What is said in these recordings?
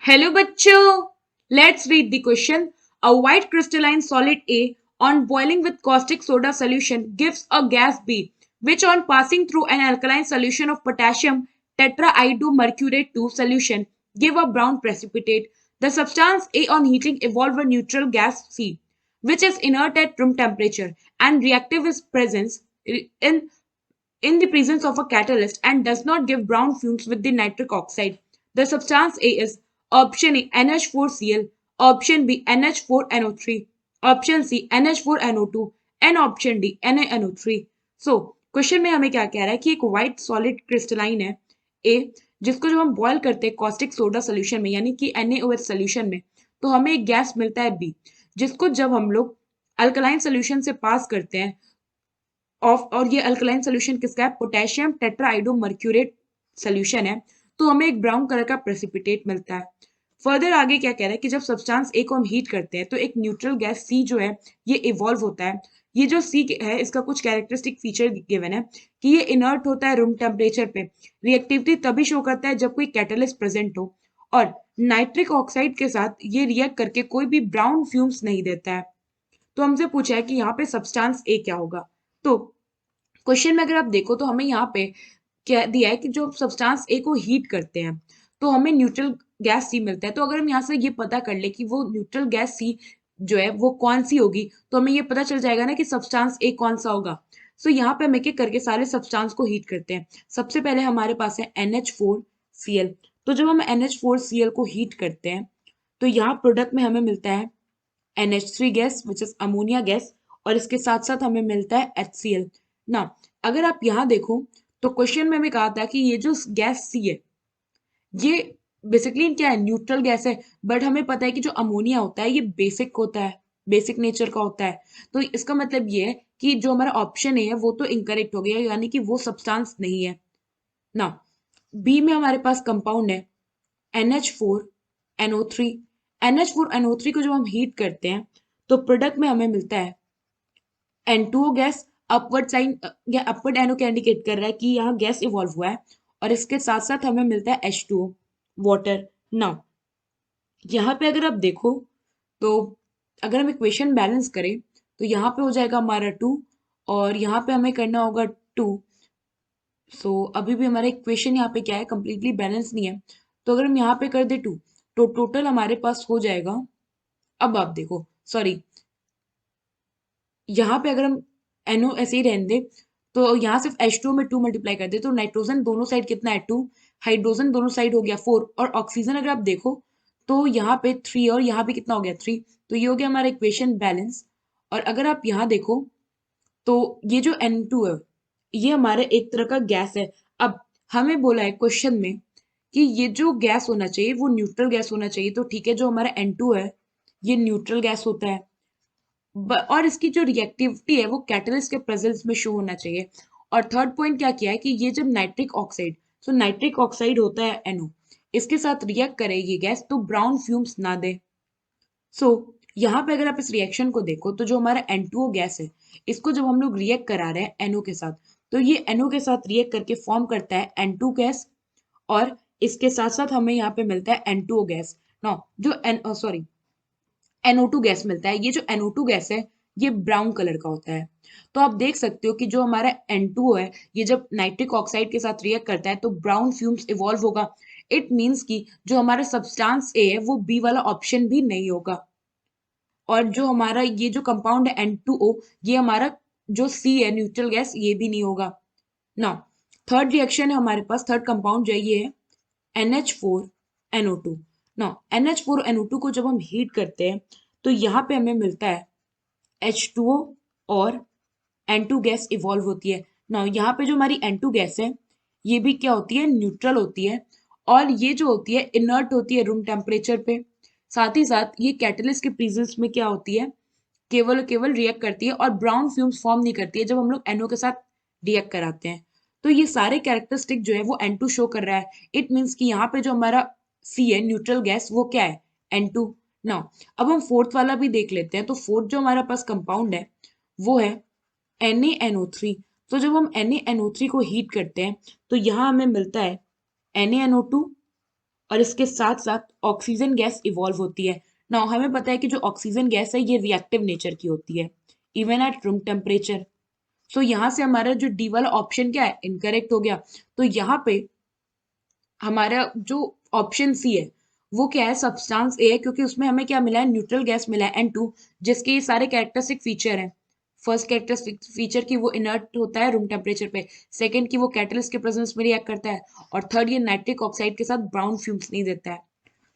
Hello bachcho. Let's read the question. A white crystalline solid A on boiling with caustic soda solution gives a gas B, which on passing through an alkaline solution of potassium tetraiodmercurate 2 solution give a brown precipitate. The substance A on heating evolve a neutral gas C, which is inert at room temperature and reactive is presence in in the presence of a catalyst and does not give brown fumes with the nitric oxide. The substance A is option A NH4Cl, option B NH4NO3, option C NH4NO2 and option D NaNO3. So question में हमें क्या कह रहा है कि एक white solid crystalline है ए, जिसको जब हम बॉयल करते हैं कॉस्टिक सोडा सोल्यूशन में यानी कि NaOH सोल्यूशन में, तो हमें एक गैस मिलता है बी, जिसको जब हम लोग अल्कलाइन सोल्यूशन से पास करते हैं ऑफ, और ये अल्कलाइन सोल्यूशन किसका है, पोटेशियम टेट्राआइडोमर्क्यूरेट सोल्यूशन है, तो हमें एक ब्राउन कलर का प्रेसिपिटेट मिलता है। फर्दर आगे क्या कह रहा है कि जब सब्सटेंस ए को हम हीट करते हैं तो एक न्यूट्रल गैस सी जो है ये इवॉल्व होता है। ये जो सी है इसका कुछ कैरेक्टरिस्टिक फीचर गिवन है कि ये इनर्ट होता है रूम टेम्परेचर पे, रिएक्टिविटी तभी शो करता है जब कोई कैटलिस्ट प्रेजेंट हो, और नाइट्रिक ऑक्साइड के साथ ये रिएक्ट करके कोई भी ब्राउन फ्यूम्स नहीं देता है। तो हमसे पूछा है कि यहाँ पे सब्सटेंस ए क्या होगा। तो क्वेश्चन में अगर आप देखो तो हमें यहाँ पे क्या दिया है कि जो सब्सटेंस ए को हीट करते हैं तो हमें न्यूट्रल गैस सी मिलता है। तो अगर हम यहाँ से ये पता कर ले कि वो न्यूट्रल गैस सी जो है वो कौन सी होगी, तो हमें ये पता चल जाएगा ना कि सब्सटेंस ए कौन सा होगा। सो यहाँ पे हम एक एक करके सारे सब्सटेंस को हीट करते हैं। सबसे पहले हमारे पास है NH4Cl। तो जब हम NH4Cl को हीट करते हैं तो यहाँ प्रोडक्ट में हमें मिलता है NH3 gas which is ammonia gas, और इसके साथ साथ हमें मिलता है HCl ना। अगर आप यहाँ देखो तो क्वेश्चन में हमें कहा था कि ये जो गैस सी है ये बेसिकली क्या है, न्यूट्रल गैस है। बट हमें पता है कि जो अमोनिया होता है ये बेसिक होता है, बेसिक नेचर का होता है। तो इसका मतलब ये है कि जो हमारा ऑप्शन है वो तो इनकरेक्ट हो गया, यानी कि वो सब्सटेंस नहीं है ना। बी में हमारे पास कंपाउंड है NH4NO3। NH4NO3 को जब हम हीट करते हैं तो प्रोडक्ट में हमें मिलता है N2O गैस। अपवर्ड साइन या अपवर्ड एनो क्या इंडिकेट कर रहा है कि यहाँ गैस इवॉल्व हुआ है, और इसके साथ साथ हमें मिलता है H2O वाटर। नाउ यहाँ पे अगर आप देखो तो अगर हम इक्वेशन बैलेंस करें तो यहाँ पे हो जाएगा हमारा 2, और यहाँ पे हमें करना होगा 2। सो अभी भी हमारा इक्वेशन यहाँ पे क्या है, कंप्लीटली बैलेंस नहीं है। तो अगर हम यहाँ पे कर दे 2 तो टोटल हमारे पास हो जाएगा, अब आप देखो सॉरी, यहाँ पे अगर हम NO ऐसे ही रहने दे तो यहाँ सिर्फ H2O में 2 मल्टीप्लाई कर दे तो नाइट्रोजन दोनों साइड कितना है 2, हाइड्रोजन दोनों साइड हो गया 4, और ऑक्सीजन अगर आप देखो तो यहाँ पे 3 और यहाँ पे कितना हो गया 3। तो ये हो गया हमारा इक्वेशन बैलेंस। और अगर आप यहाँ देखो तो ये जो N2 है ये हमारे एक तरह का गैस है। अब हमें बोला है क्वेश्चन में कि ये जो गैस होना चाहिए वो न्यूट्रल गैस होना चाहिए। तो ठीक है, जो हमारा N2 है ये न्यूट्रल गैस होता है, और इसकी जो रिएक्टिविटी है वो कैटलिस्ट के प्रेजेंस में शो होना चाहिए। और थर्ड पॉइंट क्या किया है कि ये जब नाइट्रिक ऑक्साइड, सो नाइट्रिक ऑक्साइड होता है NO, इसके साथ रिएक्ट करे ये गैस तो ब्राउन फ्यूम्स ना दे। सो यहाँ पे अगर आप इस रिएक्शन को देखो तो जो हमारा N2O गैस है इसको जब हम लोग रिएक्ट करा रहे हैं NO के साथ, तो ये NO के साथ रिएक्ट करके फॉर्म करता है N2 गैस, और इसके साथ साथ हमें यहाँ पे मिलता है N2O गैस। नो जो सॉरी NO2 गैस मिलता है। ये जो NO2 गैस है ये ब्राउन कलर का होता है। तो आप देख सकते हो कि जो हमारा N2O है ये जब नाइट्रिक ऑक्साइड के साथ रिएक्ट करता है तो ब्राउन फ्यूम्स इवॉल्व होगा। इट मीन्स कि जो हमारा सब्सटेंस ए है वो बी वाला ऑप्शन भी नहीं होगा, और जो हमारा ये जो कंपाउंड है N2O ये हमारा जो सी है न्यूट्रल गैस ये भी नहीं होगा ना। थर्ड रिएक्शन है हमारे पास, थर्ड कंपाउंड जो है ये है NH4NO2। ना NH4NO2 को जब हम हीट करते हैं तो यहाँ पे हमें मिलता है H2O और N2 गैस इवॉल्व होती है ना। यहाँ पे जो हमारी N2 गैस है ये भी क्या होती है, न्यूट्रल होती है, और ये जो होती है इनर्ट होती है रूम टेम्परेचर पे। साथ ही साथ ये कैटलिस्ट के प्रेजेंस में क्या होती है, केवल केवल रिएक्ट करती है और ब्राउन फ्यूम्स फॉर्म नहीं करती है जब हम लोग NO के साथ रिएक्ट कराते हैं। तो ये सारे कैरेक्टरिस्टिक जो है वो N2 शो कर रहा है। इट मीन्स कि यहाँ पे जो हमारा C है न्यूट्रल गैस वो क्या है, N2। नाउ अब हम फोर्थ वाला भी देख लेते हैं। तो फोर्थ जो हमारे पास कंपाउंड है वो है NaNO3। तो जब हम NaNO3 को हीट करते हैं तो यहाँ हमें मिलता है NaNO2 और इसके साथ साथ ऑक्सीजन गैस इवॉल्व होती है। नाउ हमें पता है कि जो ऑक्सीजन गैस है ये रिएक्टिव नेचर की होती है इवन एट रूम टेम्परेचर। सो यहाँ से हमारा जो डी वाला ऑप्शन क्या है, इनकरेक्ट हो गया। तो यहाँ पे हमारा जो ऑप्शन सी है वो क्या है, सब्सटेंस ए है, क्योंकि उसमें हमें क्या मिला है, न्यूट्रल गैस मिला है N2, जिसके ये सारे कैरेक्टरिस्टिक फीचर हैं। फर्स्ट कैरेक्टरिस्टिक फीचर की वो इनर्ट होता है रूम टेम्परेचर पे, सेकंड की वो कैटलिस्ट के प्रेजेंस में रिएक्ट करता है, और थर्ड ये नाइट्रिक ऑक्साइड के साथ ब्राउन फ्यूम्स नहीं देता है।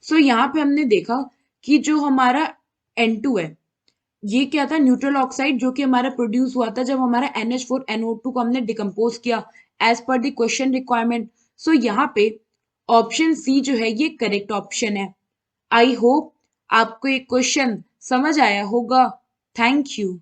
सो यहाँ पे हमने देखा कि जो हमारा N2 है ये क्या था, न्यूट्रल ऑक्साइड, जो कि हमारा प्रोड्यूस हुआ था जब हमारा NH4NO2 को हमने डिकम्पोज किया as per the question requirement. सो यहाँ पे ऑप्शन सी जो है ये करेक्ट ऑप्शन है। आई होप आपको ये क्वेश्चन समझ आया होगा। Thank you.